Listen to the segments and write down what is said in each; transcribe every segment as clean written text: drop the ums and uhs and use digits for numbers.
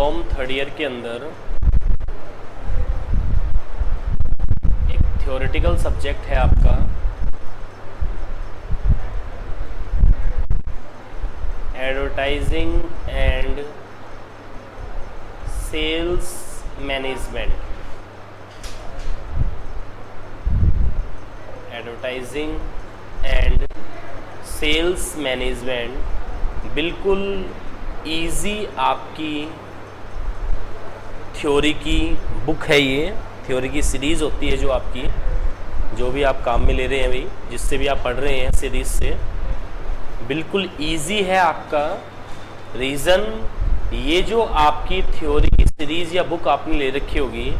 BCom third year के अंदर एक थ्योरेटिकल सब्जेक्ट है आपका advertising and sales management. Advertising and sales management बिल्कुल इजी आपकी थ्योरी की बुक है। ये थ्योरी की सीरीज़ होती है जो आपकी, जो भी आप काम में ले रहे हैं भाई, जिससे भी आप पढ़ रहे हैं सीरीज़ से, बिल्कुल इजी है आपका। रीज़न ये जो आपकी थ्योरी की सीरीज़ या बुक आपने ले रखी होगी,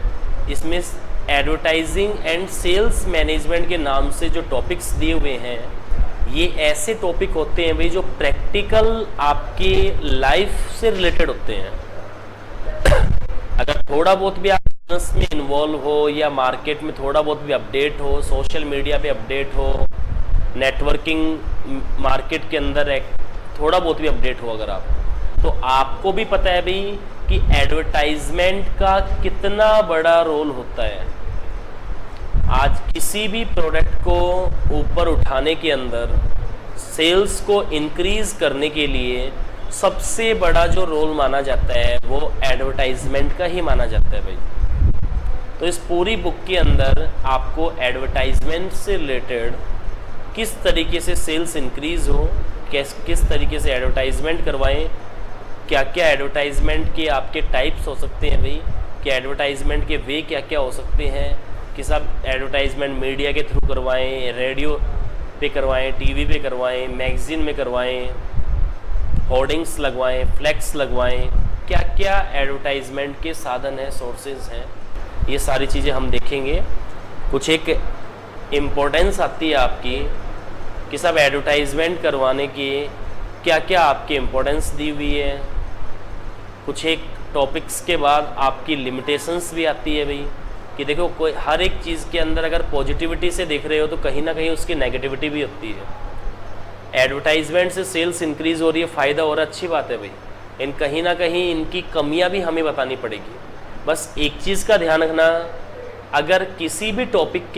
इसमें एडवर्टाइजिंग एंड सेल्स मैनेजमेंट के नाम से जो टॉपिक्स दिए हुए हैं, ये ऐसे टॉपिक होते हैं भाई जो प्रैक्टिकल आपके लाइफ से रिलेटेड होते हैं। अगर थोड़ा बहुत भी आप बिजनेस में इन्वॉल्व हो या मार्केट में थोड़ा बहुत भी अपडेट हो, सोशल मीडिया पे अपडेट हो, नेटवर्किंग मार्केट के अंदर थोड़ा बहुत भी अपडेट हो अगर आप, तो आपको भी पता है भाई कि एडवर्टाइजमेंट का कितना बड़ा रोल होता है। आज किसी भी प्रोडक्ट को ऊपर उठाने के अंदर, सेल्स को इंक्रीज करने के लिए सबसे बड़ा जो रोल माना जाता है वो एडवर्टाइजमेंट का ही माना जाता है भाई। तो इस पूरी बुक के अंदर आपको एडवर्टाइजमेंट से रिलेटेड किस तरीके से सेल्स इंक्रीज हो, किस तरीके से एडवर्टाइजमेंट करवाएं, क्या क्या एडवर्टाइजमेंट के आपके टाइप्स हो सकते हैं भाई, कि एडवर्टाइजमेंट के वे क्या क्या हो सकते हैं, कि सब एडवर्टाइजमेंट मीडिया के थ्रू करवाएं, रेडियो पे करवाएं, टीवी पे करवाएं, मैगजीन में करवाएं, होर्डिंग्स लगवाएं, फ्लैक्स लगवाएं, क्या क्या एडवर्टाइजमेंट के साधन हैं, सोर्सेज हैं, ये सारी चीज़ें हम देखेंगे। कुछ एक इम्पोर्टेंस आती है आपकी कि सब एडवर्टाइजमेंट करवाने की क्या क्या आपकी इम्पोर्टेंस दी हुई है। कुछ एक टॉपिक्स के बाद आपकी लिमिटेशंस भी आती है भाई, कि देखो कोई हर एक चीज़ के अंदर अगर पॉजिटिविटी से देख रहे हो तो कहीं ना कहीं उसकी नेगेटिविटी भी होती है। एडवर्टाइजमेंट से सेल्स इंक्रीज हो रही है, फ़ायदा हो रहा है, अच्छी बात है भाई, कहीं ना कहीं इनकी कमियां भी हमें बतानी पड़ेगी। बस एक चीज़ का ध्यान रखना, अगर किसी भी टॉपिक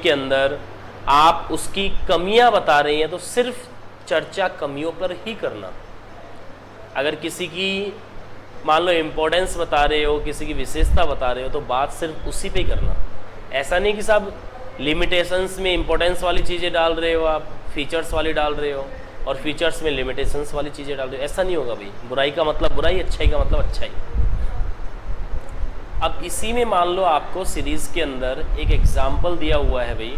के अंदर आप उसकी कमियां बता रहे हैं तो सिर्फ चर्चा कमियों पर ही करना। अगर किसी की मान लो इम्पोर्टेंस बता रहे हो, किसी की विशेषता बता रहे हो, तो बात सिर्फ उसी पे करना। ऐसा नहीं कि सब लिमिटेशंस में इम्पोर्टेंस वाली चीज़ें डाल रहे हो, आप फीचर्स वाली डाल रहे हो, और फीचर्स में लिमिटेशंस वाली चीज़ें डाल रहे हो। ऐसा नहीं होगा भाई। बुराई का मतलब बुराई, अच्छाई का मतलब अच्छाई। अब इसी में मान लो आपको सीरीज़ के अंदर एक एग्जाम्पल दिया हुआ है भाई।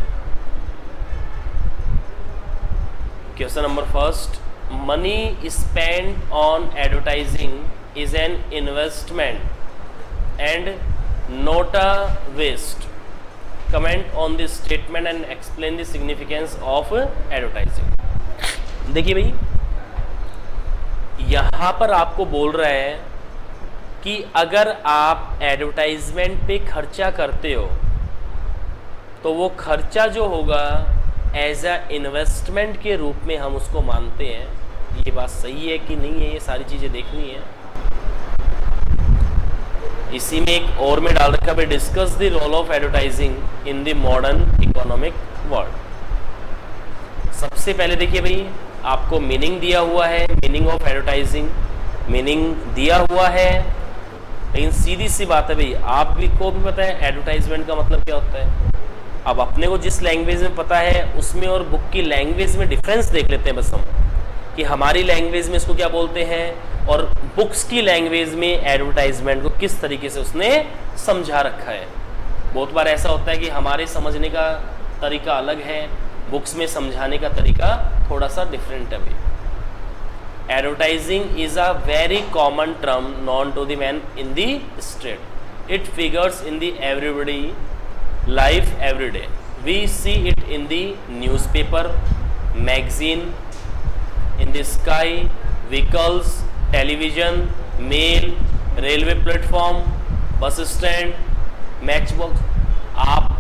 Question number first, money spend on advertising is an investment and not a waste. Comment on this statement and explain the significance of advertising. देखिए भाई, यहाँ पर आपको बोल रहा है कि अगर आप एडवर्टाइजमेंट पे खर्चा करते हो तो वो खर्चा जो होगा एज अ इन्वेस्टमेंट के रूप में हम उसको मानते हैं। ये बात सही है कि नहीं है, ये सारी चीज़ें देखनी है। इसी में एक और में डाल रखा है, discuss the role of advertising in the modern economic world. सबसे पहले देखिए भाई, आपको मीनिंग दिया हुआ है, मीनिंग ऑफ एडवर्टाइजिंग मीनिंग दिया हुआ है। लेकिन सीधी सी बात है भाई, आप भी को भी पता है एडवर्टाइजमेंट का मतलब क्या होता है। अब अपने को जिस लैंग्वेज में पता है उसमें और बुक की लैंग्वेज में डिफरेंस देख लेते हैं बस हम, कि हमारी लैंग्वेज में इसको क्या बोलते हैं और बुक्स की लैंग्वेज में एडवर्टाइजमेंट को किस तरीके से उसने समझा रखा है। बहुत बार ऐसा होता है कि हमारे समझने का तरीका अलग है, बुक्स में समझाने का तरीका थोड़ा सा डिफरेंट है भाई। Advertising is a very common term known to the man in the street. It figures in the everybody life every day. We see it in the newspaper, magazine, in the sky, vehicles, television, mail, railway platform, bus stand, matchbox. आप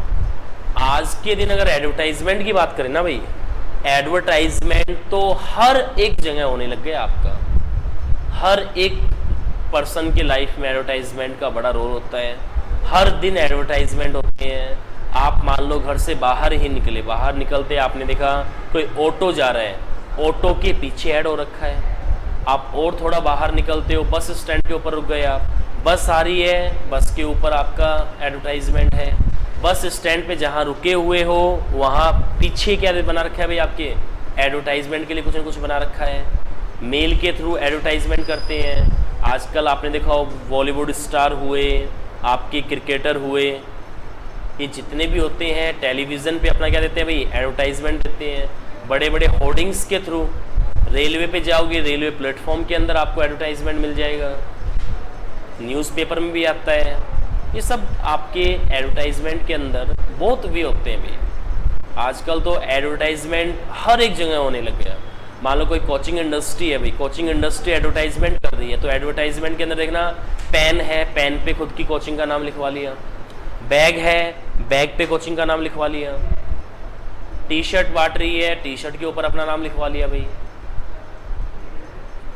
आज के दिन अगर advertisement की बात करें ना भाई, एडवर्टाइजमेंट तो हर एक जगह होने लग गया आपका, हर एक पर्सन की लाइफ में एडवर्टाइजमेंट का बड़ा रोल होता है। हर दिन एडवर्टाइजमेंट होते हैं। आप मान लो घर से बाहर ही निकले, बाहर निकलते आपने देखा कोई ऑटो जा रहा है, ऑटो के पीछे ऐड हो रखा है। आप और थोड़ा बाहर निकलते हो, बस स्टैंड के ऊपर रुक गए आप, बस आ रही है, बस के ऊपर आपका एडवर्टाइजमेंट है। बस स्टैंड पे जहाँ रुके हुए हो वहाँ पीछे क्या बना रखा है भाई, आपके एडवर्टाइजमेंट के लिए कुछ ना कुछ बना रखा है। मेल के थ्रू एडवर्टाइजमेंट करते हैं। आजकल आपने देखा हो बॉलीवुड स्टार हुए, आपके क्रिकेटर हुए, ये जितने भी होते हैं टेलीविज़न पे अपना क्या देते हैं भाई, एडवर्टाइजमेंट देते हैं। बड़े बड़े होर्डिंग्स के थ्रू, रेलवे पे जाओगे, रेलवे प्लेटफॉर्म के अंदर आपको एडवर्टाइजमेंट मिल जाएगा, न्यूज़पेपर में भी आता है। ये सब आपके एडवर्टाइजमेंट के अंदर बहुत वे होते हैं भाई। आजकल तो एडवर्टाइजमेंट हर एक जगह होने लग गया। मान लो कोई कोचिंग इंडस्ट्री है भाई, कोचिंग इंडस्ट्री एडवर्टाइजमेंट कर रही है, तो एडवर्टाइजमेंट के अंदर देखना पेन है, पेन पे खुद की कोचिंग का नाम लिखवा लिया, बैग है, बैग पे कोचिंग का नाम लिखवा लिया, टी शर्ट बांट रही है, टी शर्ट के ऊपर अपना नाम लिखवा लिया भाई।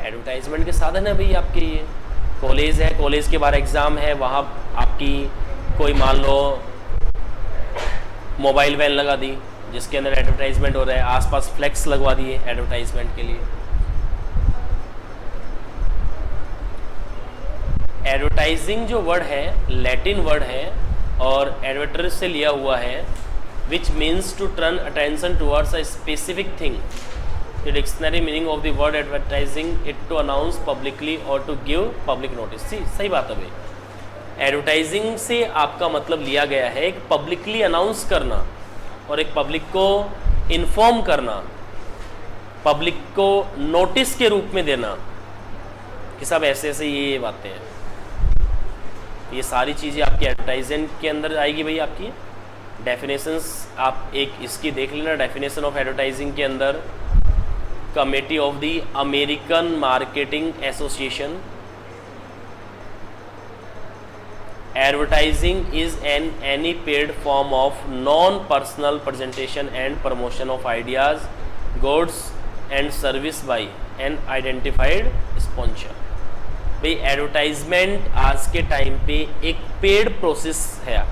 एडवर्टाइजमेंट के साधन है भाई आपके। ये कॉलेज है, कॉलेज के बाहर एग्ज़ाम है, वहाँ आपकी कोई मान लो मोबाइल वैन लगा दी जिसके अंदर एडवर्टाइजमेंट हो रहा है, आसपास फ्लेक्स लगवा दिए एडवर्टाइजमेंट के लिए। एडवर्टाइजिंग जो वर्ड है लैटिन वर्ड है और एडवर्टाइज से लिया हुआ है, which means to turn attention towards a specific thing. The dictionary meaning of the word advertising it to announce publicly or to give public notice। सही बात है भाई। एडवर्टाइजिंग से आपका मतलब लिया गया है एक पब्लिकली अनाउंस करना और एक पब्लिक को इन्फॉर्म करना, पब्लिक को नोटिस के रूप में देना कि सब ऐसे ऐसे ये बातें हैं। ये सारी चीज़ें आपकी एडवर्टाइजमेंट के अंदर आएगी भाई। आपकी डेफिनेशंस आप एक इसकी देख लेना, डेफिनेशन ऑफ एडवर्टाइजिंग के अंदर committee of the American Marketing Association, advertising is an any paid form of non personal presentation and promotion of ideas, goods and service by an identified sponsor. भाई advertisement आज के time पे एक paid process है।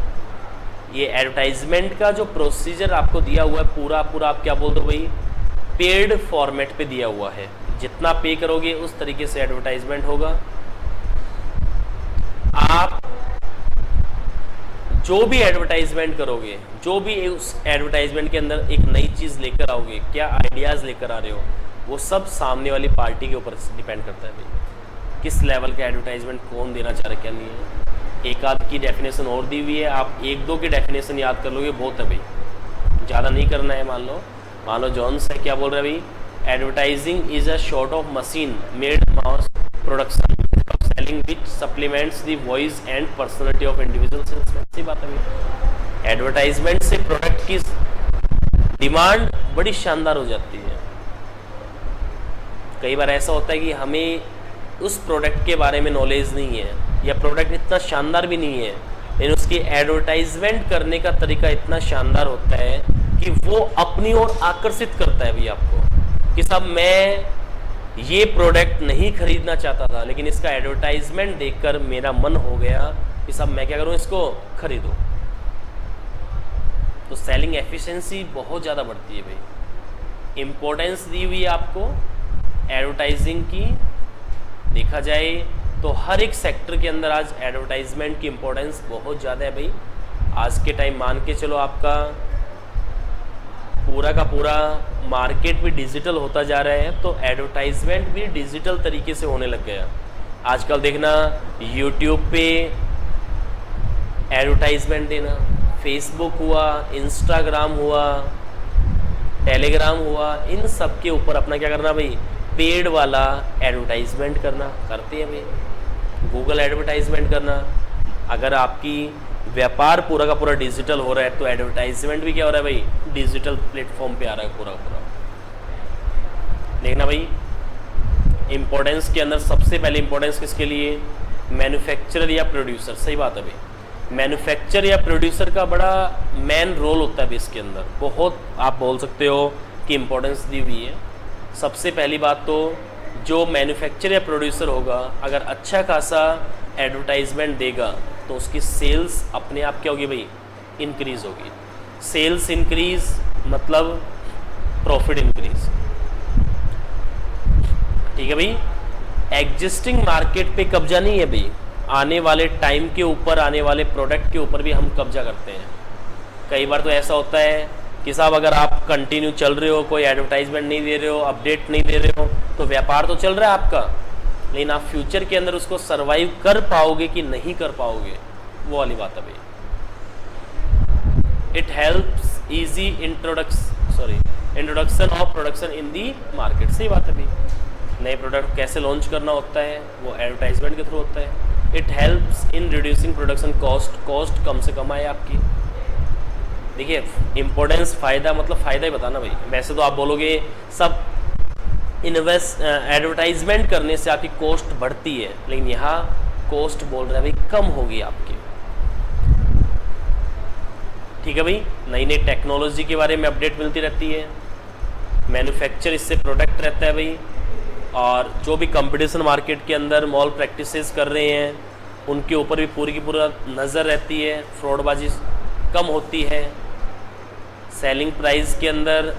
ये advertisement का जो procedure आपको दिया हुआ है पूरा पूरा आप क्या बोल दो भाई, पेड फॉर्मेट पे दिया हुआ है। जितना पे करोगे उस तरीके से एडवर्टाइजमेंट होगा। आप जो भी एडवर्टाइजमेंट करोगे, जो भी उस एडवर्टाइजमेंट के अंदर एक नई चीज़ लेकर आओगे, क्या आइडियाज़ लेकर आ रहे हो, वो सब सामने वाली पार्टी के ऊपर डिपेंड करता है भाई, किस लेवल का एडवर्टाइजमेंट कौन देना चाह रहा है क्या नहीं है। एक आध की डेफिनेशन और दी हुई है, आप एक दो की डेफिनेशन याद कर लोगे बहुत है भाई, ज़्यादा नहीं करना है। मान लो जॉन्स है, क्या बोल रहा है भाई, advertising is a short of machine made mass production selling which supplements the voice and personality of individual salesman. सही बात है भाई। एडवर्टाइजमेंट से प्रोडक्ट की डिमांड बड़ी शानदार हो जाती है। कई बार ऐसा होता है कि हमें उस प्रोडक्ट के बारे में नॉलेज नहीं है या प्रोडक्ट इतना शानदार भी नहीं है, लेकिन उसकी एडवर्टाइजमेंट करने का तरीका इतना शानदार होता है कि वो अपनी ओर आकर्षित करता है भाई आपको, कि साहब मैं ये प्रोडक्ट नहीं खरीदना चाहता था लेकिन इसका एडवर्टाइजमेंट देखकर मेरा मन हो गया कि साहब मैं क्या करूं, इसको खरीदूं। तो सेलिंग एफिशिएंसी बहुत ज़्यादा बढ़ती है भाई। इम्पोर्टेंस दी हुई है आपको एडवर्टाइजिंग की। देखा जाए तो हर एक सेक्टर के अंदर आज एडवर्टाइजमेंट की इम्पोर्टेंस बहुत ज़्यादा है भाई। आज के टाइम मान के चलो आपका पूरा का पूरा मार्केट भी डिजिटल होता जा रहा है, तो एडवर्टाइजमेंट भी डिजिटल तरीके से होने लग गया। आजकल देखना यूट्यूब पे एडवर्टाइजमेंट देना, फेसबुक हुआ, इंस्टाग्राम हुआ, टेलीग्राम हुआ, इन सब के ऊपर अपना क्या करना भाई, पेड वाला एडवर्टाइजमेंट करना। करते हैं भाई। गूगल एडवर्टाइजमेंट करना। अगर आपकी व्यापार पूरा का पूरा डिजिटल हो रहा है तो एडवर्टाइजमेंट भी क्या हो रहा है भाई, डिजिटल प्लेटफॉर्म पे आ रहा है पूरा पूरा। देखना भाई, इम्पोर्टेंस के अंदर सबसे पहले इम्पोर्टेंस किसके लिए, मैन्युफैक्चरर या प्रोड्यूसर। सही बात है भाई। मैन्युफैक्चरर या प्रोड्यूसर का बड़ा मेन रोल होता है भाई इसके अंदर। बहुत आप बोल सकते हो कि इम्पोर्टेंस दी हुई है। सबसे पहली बात तो जो मैन्युफैक्चरर या प्रोड्यूसर होगा अगर अच्छा खासा एडवर्टाइजमेंट देगा तो उसकी सेल्स अपने आप क्या होगी भाई, इंक्रीज होगी। सेल्स इंक्रीज मतलब प्रॉफिट इंक्रीज। ठीक है भाई, एग्जिस्टिंग मार्केट पे कब्जा नहीं है भाई, आने वाले टाइम के ऊपर, आने वाले प्रोडक्ट के ऊपर भी हम कब्जा करते हैं। कई बार तो ऐसा होता है कि साहब अगर आप कंटिन्यू चल रहे हो, कोई एडवर्टाइजमेंट नहीं दे रहे हो, अपडेट नहीं दे रहे हो, तो व्यापार तो चल रहा है आपका, लेकिन आप फ्यूचर के अंदर उसको सरवाइव कर पाओगे कि नहीं कर पाओगे, वो वाली बात है भाई। It helps easy introduction of production in the market. सही बात है भाई, नए प्रोडक्ट कैसे लॉन्च करना होता है वो एडवर्टाइजमेंट के थ्रू होता है। It helps in reducing production cost कम से कम आए आपकी। देखिए इम्पोर्टेंस, फ़ायदा मतलब फ़ायदा ही बताना भाई। वैसे तो आप बोलोगे सब एडवर्टाइजमेंट करने से आपकी कॉस्ट बढ़ती है, लेकिन यहाँ कॉस्ट बोल रहा है भाई कम होगी आपकी। ठीक है भाई, नई नई टेक्नोलॉजी के बारे में अपडेट मिलती रहती है, मैन्युफैक्चर इससे प्रोडक्ट रहता है भाई, और जो भी कंपटीशन मार्केट के अंदर मॉल प्रैक्टिसेस कर रहे हैं उनके ऊपर भी पूरी की पूरा नज़र रहती है, फ्रॉडबाजी कम होती है। सेलिंग प्राइस के अंदर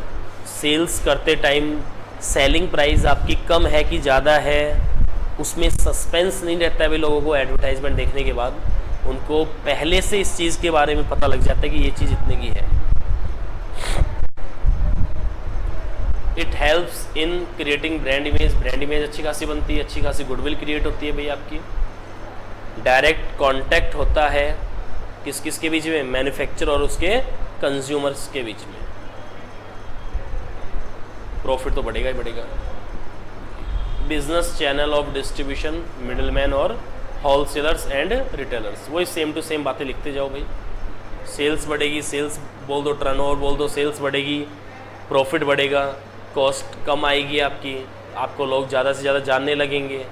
सेल्स करते टाइम सेलिंग प्राइस आपकी कम है कि ज़्यादा है, उसमें सस्पेंस नहीं रहता है भाई। लोगों को एडवर्टाइजमेंट देखने के बाद उनको पहले से इस चीज़ के बारे में पता लग जाता है कि ये चीज़ इतने की है। It helps in creating brand image. Brand image अच्छी खासी बनती है, अच्छी खासी गुडविल क्रिएट होती है भाई आपकी। डायरेक्ट कांटेक्ट होता है किस किस के बीच में, मैन्युफैक्चर और उसके कंज्यूमर्स के बीच में। प्रॉफिट तो बढ़ेगा ही बढ़ेगा। Business channel of distribution, middleman और होलसेलर्स एंड रिटेलर्स, वही सेम टू सेम बातें लिखते जाओ भाई। सेल्स बढ़ेगी, सेल्स बोल दो, टर्नओवर बोल दो, सेल्स बढ़ेगी, प्रॉफिट बढ़ेगा, कॉस्ट कम आएगी आपकी, आपको लोग ज़्यादा से ज़्यादा जानने लगेंगे।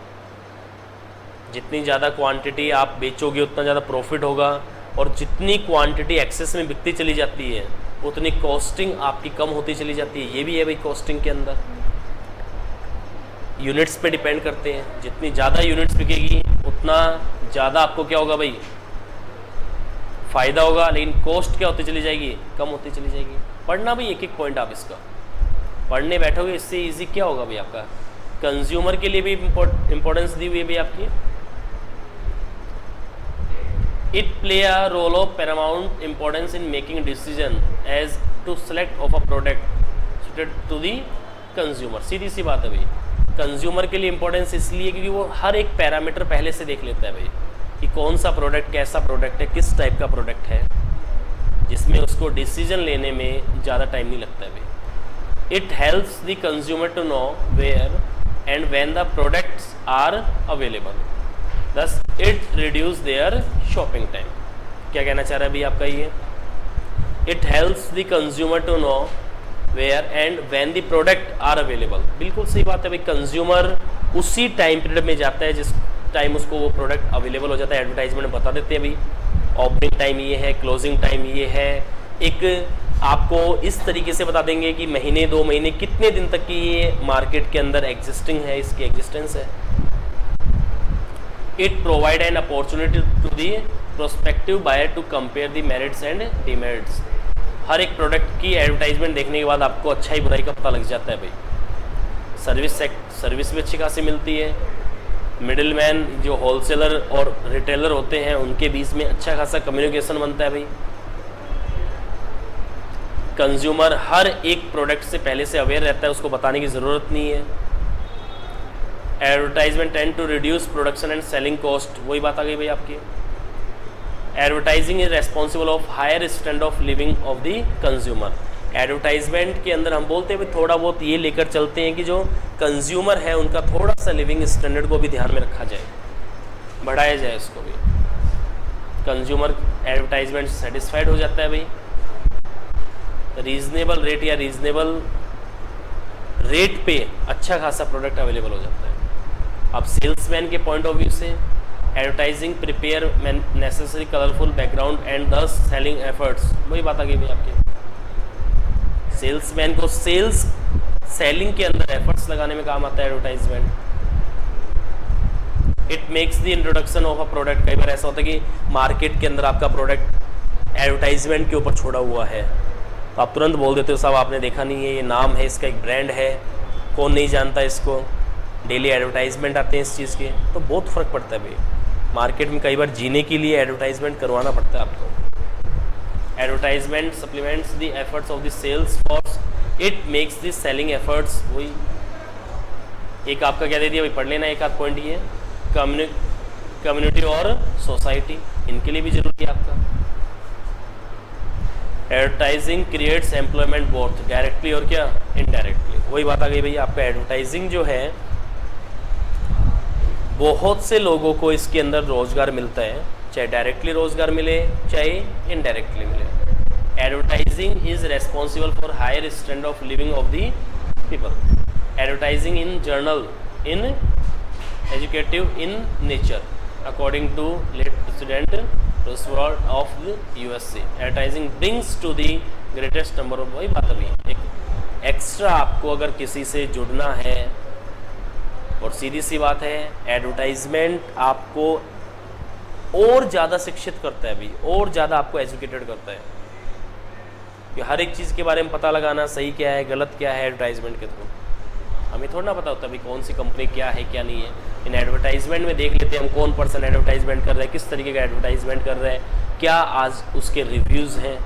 जितनी ज़्यादा क्वांटिटी आप बेचोगे उतना ज़्यादा प्रॉफिट होगा, और जितनी क्वांटिटी एक्सेस में बिकती चली जाती है उतनी कॉस्टिंग आपकी कम होती चली जाती है। ये भी है भाई कॉस्टिंग के अंदर, यूनिट्स पे डिपेंड करते हैं। जितनी ज़्यादा यूनिट्स बिकेगी उतना ज़्यादा आपको क्या होगा भाई, फ़ायदा होगा, लेकिन कॉस्ट क्या होती चली जाएगी, कम होती चली जाएगी। पढ़ना भाई एक एक पॉइंट आप इसका पढ़ने बैठोगे, इससे इजी क्या होगा भाई आपका। कंज्यूमर के लिए भी इम्पोर्टेंस दी हुई है भाई आपकी। It play a role of paramount importance in making decision as to select of a product suited to the consumer. सीधी सी बात है भाई, कंज्यूमर के लिए इंपॉर्टेंस इसलिए क्योंकि वो हर एक पैरामीटर पहले से देख लेता है भाई कि कौन सा प्रोडक्ट, कैसा प्रोडक्ट है, किस टाइप का प्रोडक्ट है, जिसमें उसको डिसीजन लेने में ज़्यादा टाइम नहीं लगता है भाई। It helps the consumer to know where and when the products are available, thus it reduce their shopping time. क्या कहना चाह रहा है भाई आपका ये, it helps the consumer to know where and when the product are available. बिल्कुल सही बात है भाई, कंज्यूमर उसी टाइम पीरियड में जाता है जिस टाइम उसको वो प्रोडक्ट अवेलेबल हो जाता है। एडवर्टाइजमेंट में बता देते हैं भाई ओपनिंग टाइम ये है, क्लोजिंग टाइम ये है, एक आपको इस तरीके से बता देंगे कि महीने 2 महीने कितने दिन तक की ये मार्केट के अंदर एग्जिस्टिंग है, इसकी एग्जिस्टेंस है। It provide an opportunity to the prospective buyer to compare the merits and demerits. हर एक प्रोडक्ट की एडवर्टाइजमेंट देखने के बाद आपको अच्छाई बुराई का पता लग जाता है भाई। सर्विस भी अच्छी खासी मिलती है। मिडिलमैन जो होलसेलर और रिटेलर होते हैं उनके बीच में अच्छा खासा कम्युनिकेशन बनता है भाई। कंज्यूमर हर एक प्रोडक्ट से पहले से अवेयर रहता है, उसको बताने की ज़रूरत नहीं है। Advertisement tend to reduce production and selling cost, वही बात आ गई भाई आपकी। Advertising is responsible of higher standard of living of the consumer. Advertisement के अंदर हम बोलते हैं थोड़ा बहुत ये लेकर चलते हैं कि जो कंज्यूमर है उनका थोड़ा सा लिविंग स्टैंडर्ड को भी ध्यान में रखा जाए, बढ़ाया जाए उसको भी। कंज्यूमर एडवर्टाइजमेंट सेटिस्फाइड हो जाता है भाई, रीजनेबल रेट या रीजनेबल रेट पे अच्छा खासा प्रोडक्ट अवेलेबल हो जाता है। अब सेल्समैन के पॉइंट ऑफ व्यू से advertising prepare necessary colourful background and the selling efforts, वही बात आ गई भाई आपके। सेल्समैन को सेल्स सेलिंग के अंदर एफर्ट्स लगाने में काम आता है advertisement. It makes the introduction of a product. कई बार ऐसा होता है कि मार्केट के अंदर आपका प्रोडक्ट एडवर्टाइजमेंट के ऊपर छोड़ा हुआ है, तो आप तुरंत बोल देते हो साहब आपने देखा नहीं है, ये नाम है, इसका एक ब्रांड है, कौन नहीं जानता इसको, डेली एडवर्टाइजमेंट आते हैं इस चीज़ के। तो बहुत फ़र्क पड़ता है भाई, मार्केट में कई बार जीने के लिए एडवर्टाइजमेंट करवाना पड़ता है आपको। Advertisement supplements the efforts of the sales force, it makes the selling efforts. वही एक आपका क्या दे दिया भाई, पढ़ लेना एक आध पॉइंट। ये कम्युनिटी और सोसाइटी, इनके लिए भी जरूरी है आपका। Advertising creates employment both directly और क्या इनडायरेक्टली। वही बात आ गई भाई, आपका एडवर्टाइजिंग जो है बहुत से लोगों को इसके अंदर रोजगार मिलता है, चाहे डायरेक्टली रोजगार मिले चाहे इनडायरेक्टली मिले। Advertising is responsible for higher standard of living of the people. Advertising in general in educative in nature according to late President Roosevelt of the USA. Advertising brings to the greatest number of. वही बात अभी एक extra आपको अगर किसी से जुड़ना है, और सीधी सी बात है एडवर्टाइजमेंट आपको और ज़्यादा शिक्षित करता है अभी, और ज़्यादा आपको एजुकेटेड करता है कि हर एक चीज़ के बारे में पता लगाना, सही क्या है गलत क्या है एडवर्टाइजमेंट के थ्रू। हमें थोड़ा ना पता होता अभी कौन सी कंपनी क्या है क्या नहीं है। इन एडवर्टाइजमेंट में देख लेते हैं हम कौन पर्सन एडवर्टाइजमेंट कर रहा है, किस तरीके का एडवर्टाइजमेंट कर रहा है, क्या आज उसके रिव्यूज़ हैं।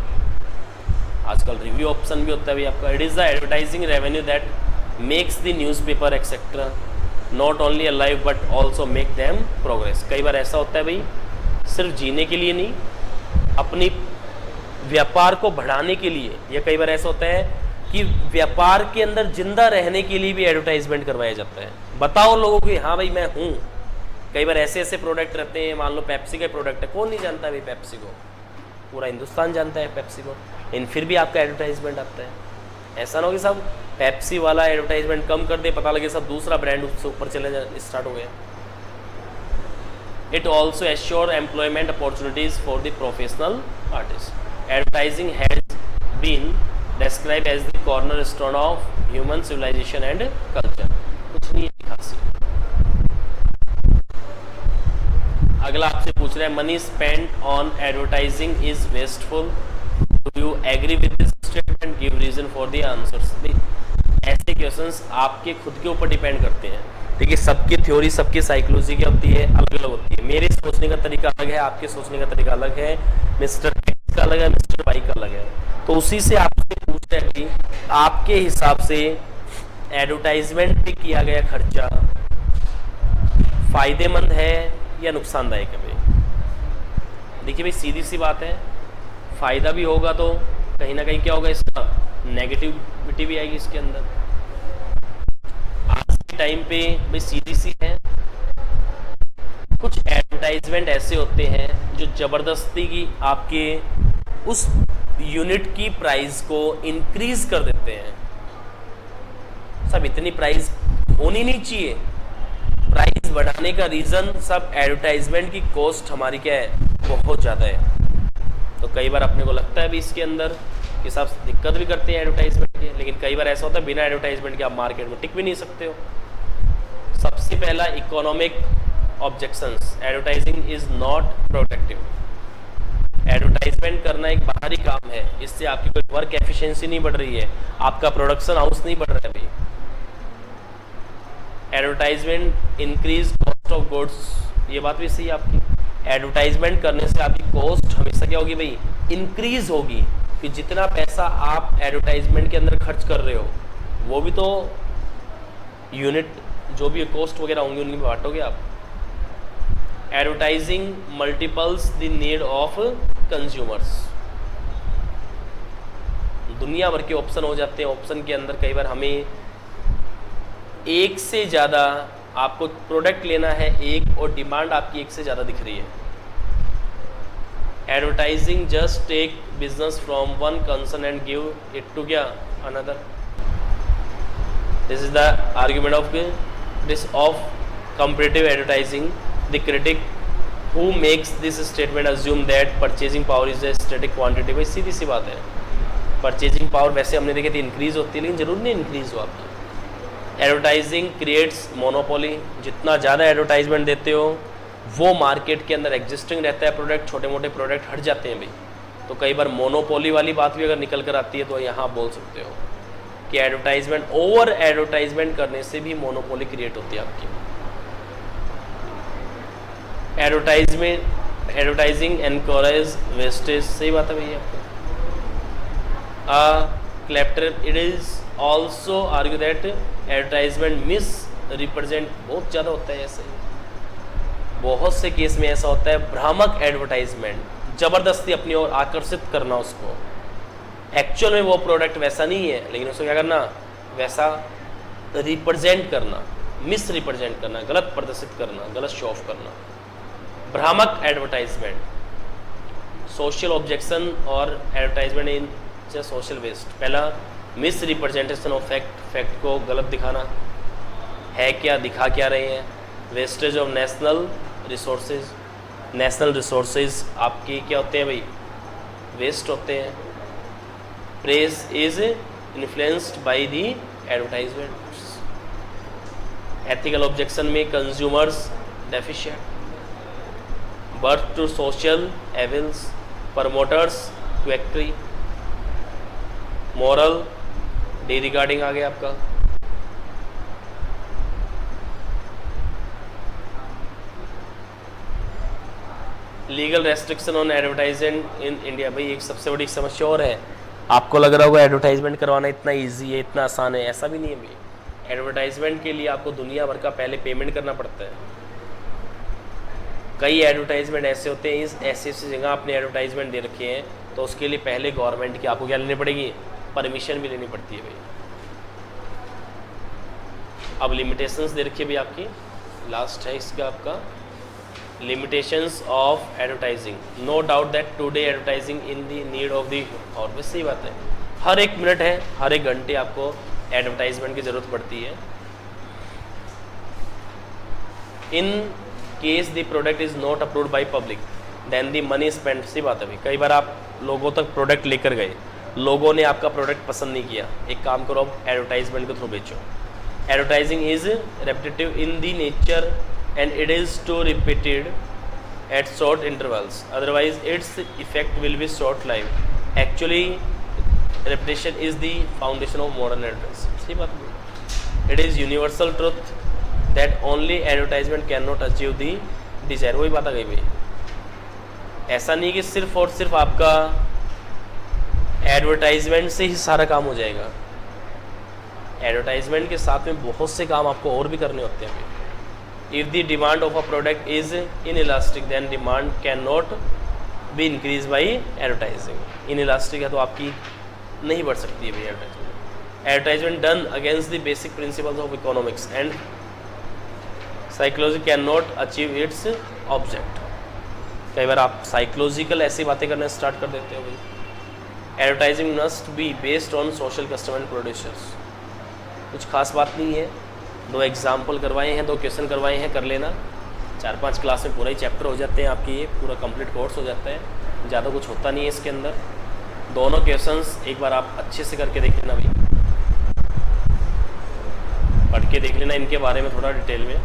आजकल रिव्यू ऑप्शन भी होता है भाई आपका। It is the advertising revenue that makes the newspaper etcetera not only alive but also make them progress. कई बार ऐसा होता है भाई, सिर्फ जीने के लिए नहीं, अपनी व्यापार को बढ़ाने के लिए, या कई बार ऐसा होता है कि व्यापार के अंदर जिंदा रहने के लिए भी एडवर्टाइजमेंट करवाया जाता है। बताओ लोगों को हाँ भाई मैं हूँ। कई बार ऐसे ऐसे प्रोडक्ट रहते हैं, मान लो पेप्सी का प्रोडक्ट है, कौन नहीं जानता है भाई पेप्सी को, पूरा हिंदुस्तान जानता है पेप्सी को, लेकिन फिर भी आपका एडवर्टाइजमेंट आता है। ऐसा ना हो कि सब पेप्सी वाला एडवर्टाइजमेंट कम कर दे, पता लगे सब दूसरा ब्रांड उससे ऊपर चले स्टार्ट हो गया। It also assure employment opportunities for the professional artist. Advertising has been described as the cornerstone of human civilization and culture। कुछ नहीं है खासी। अगला आपसे पूछ रहा है money spent on advertising is wasteful, do you agree with this statement, give reason for the answers. ऐसे क्वेश्चंस आपके खुद के ऊपर डिपेंड करते हैं। देखिए सबकी थ्योरी सबकी साइकोलॉजी क्या होती है, अलग अलग होती है। मेरे सोचने का तरीका अलग है, आपके सोचने का तरीका अलग है, मिस्टर एक्स का अलग है, मिस्टर वाई का अलग है। तो उसी से आपसे पूछते हैं कि आपके हिसाब से एडवर्टाइजमेंट पे किया गया खर्चा फायदेमंद है या नुकसानदायक है भाई। देखिए भाई सीधी सी बात है, फायदा भी होगा तो कहीं ना कहीं क्या होगा, इसका नेगेटिविटी भी आएगी इसके अंदर। आज के टाइम पे भाई सीधी सी है, कुछ एडवर्टाइजमेंट ऐसे होते हैं जो जबरदस्ती की आपके उस यूनिट की प्राइस को इंक्रीज कर देते हैं। सब इतनी प्राइस होनी नहीं चाहिए। प्राइस बढ़ाने का रीजन सब एडवर्टाइजमेंट की कॉस्ट हमारी क्या है, बहुत ज़्यादा है। तो कई बार अपने को लगता है भी इसके अंदर कि सब दिक्कत भी करते हैं एडवर्टाइजमेंट के, लेकिन कई बार ऐसा होता है बिना एडवर्टाइजमेंट के आप मार्केट में टिक भी नहीं सकते हो। सबसे पहला economic objections, advertising is not productive. Advertisement करना एक बाहरी काम है, इससे आपकी कोई वर्क एफिशिएंसी नहीं बढ़ रही है, आपका प्रोडक्शन हाउस नहीं बढ़ रहा है भाई। Advertisement increase cost of goods, ये बात भी सही है आपकी। एडवर्टाइजमेंट करने से आपकी कॉस्ट हमेशा क्या होगी भाई, इंक्रीज होगी। कि जितना पैसा आप एडवर्टाइजमेंट के अंदर खर्च कर रहे हो वो भी तो यूनिट जो भी कॉस्ट वगैरह होंगी उनकी बांटोगे आप। Advertising multiples the need of consumers. दुनिया भर के ऑप्शन हो जाते हैं, ऑप्शन के अंदर कई बार हमें एक से ज़्यादा आपको प्रोडक्ट लेना है एक, और डिमांड आपकी एक से ज़्यादा दिख रही है। Advertising just take business from one concern and give it to क्या another. This is the argument of this of competitive advertising. The critic who makes this statement assume that purchasing power is a static quantity। भाई सीधी सी बात है, purchasing power वैसे हमने देखी थी increase होती है, लेकिन जरूर नहीं इंक्रीज हो आपकी। एडवर्टाइजिंग क्रिएट्स मोनोपोली, जितना ज़्यादा एडवर्टाइजमेंट देते हो वो मार्केट के अंदर एग्जिस्टिंग रहता है प्रोडक्ट, छोटे मोटे प्रोडक्ट हट जाते हैं भाई। तो कई बार मोनोपोली वाली बात भी अगर निकल कर आती है तो यहाँ बोल सकते हो कि एडवर्टाइजमेंट, ओवर एडवर्टाइजमेंट करने से भी मोनोपोली क्रिएट होती है आपकी। एडवर्टाइजिंग एनकरेज वेस्टेज, सही बात है भैया आपको। क्लैप्टर it is also argue that advertisement misrepresent, बहुत ज़्यादा होता है ऐसे, बहुत से केस में ऐसा होता है भ्रामक एडवर्टाइजमेंट, ज़बरदस्ती अपनी ओर आकर्षित करना उसको, एक्चुअल में वो प्रोडक्ट वैसा नहीं है लेकिन उसको क्या करना, वैसा रिप्रेजेंट करना, मिस रिप्रेजेंट करना, गलत प्रदर्शित करना, गलत शो ऑफ करना, भ्रामक एडवर्टाइजमेंट। सोशल ऑब्जेक्शन और एडवर्टाइजमेंट इन सोशल वेस्ट, पहला misrepresentation of fact, fact को गलत दिखाना है, क्या दिखा क्या रहे हैं। Wastage of national resources, national resources आपकी क्या होते हैं भाई, वेस्ट होते हैं। Press is influenced by the advertisements. Ethical objection में consumers deficient, birth to social evils, promoters to एक्ट्री, मॉरल डी रिगार्डिंग आ गया आपका। Legal restriction on advertisement in India, भाई एक सबसे बड़ी समस्या और है, आपको लग रहा होगा एडवर्टाइजमेंट करवाना इतना इजी है, इतना आसान है, ऐसा भी नहीं है भाई। एडवर्टाइजमेंट के लिए आपको दुनिया भर का पहले पेमेंट करना पड़ता है। कई एडवर्टाइजमेंट ऐसे होते हैं, इस ऐसी ऐसी जगह आपने एडवर्टाइजमेंट दे रखे हैं तो उसके लिए पहले गवर्नमेंट की आपको क्या लेनी पड़ेगी, परमिशन भी लेनी पड़ती है भाई। अब लिमिटेशंस दे रखी है भाई आपकी, लास्ट है इसका आपका limitations of advertising. No doubt that today advertising in the need of the, और बस सही बात है, हर एक मिनट है, हर एक घंटे आपको एडवर्टाइजमेंट की ज़रूरत पड़ती है। In case the product is not approved by public then the money spend, सी बात है भाई। कई बार आप लोगों तक प्रोडक्ट लेकर गए, लोगों ने आपका प्रोडक्ट पसंद नहीं किया, एक काम करो आप एडवर्टाइजमेंट के थ्रू बेचो। Advertising is repetitive in the nature and it is to repeated at short intervals, otherwise its effect will be short live. Actually repetition is the foundation of modern advertising, सही बात है। It is universal truth that only advertisement can not achieve the desire, वही बात आ गई भाई। ऐसा नहीं कि सिर्फ और सिर्फ आपका एडवर्टाइजमेंट से ही सारा काम हो जाएगा, एडवर्टाइजमेंट के साथ में बहुत से काम आपको और भी करने होते हैं। If the demand of a product is inelastic then demand can not be increase by advertising. Inelastic है तो आपकी नहीं बढ़ सकती है भाई advertisement. Advertisement done against the basic principles of economics and psychology can not achieve its object. कई बार आप साइकोलॉजिकल ऐसी बातें करना स्टार्ट कर देते हो भाई। Advertising must be based on social customer and producers, कुछ खास बात नहीं है, 2 एग्जाम्पल करवाए हैं, 2 क्वेश्चन करवाए हैं, कर लेना। 4-5 क्लास में पूरा ही चैप्टर हो जाते हैं आपकी, ये पूरा कंप्लीट कोर्स हो जाता है, ज़्यादा कुछ होता नहीं है इसके अंदर। दोनों क्वेश्चंस एक बार आप अच्छे से करके देख लेना भाई, पढ़ के देख लेना इनके बारे में थोड़ा डिटेल में।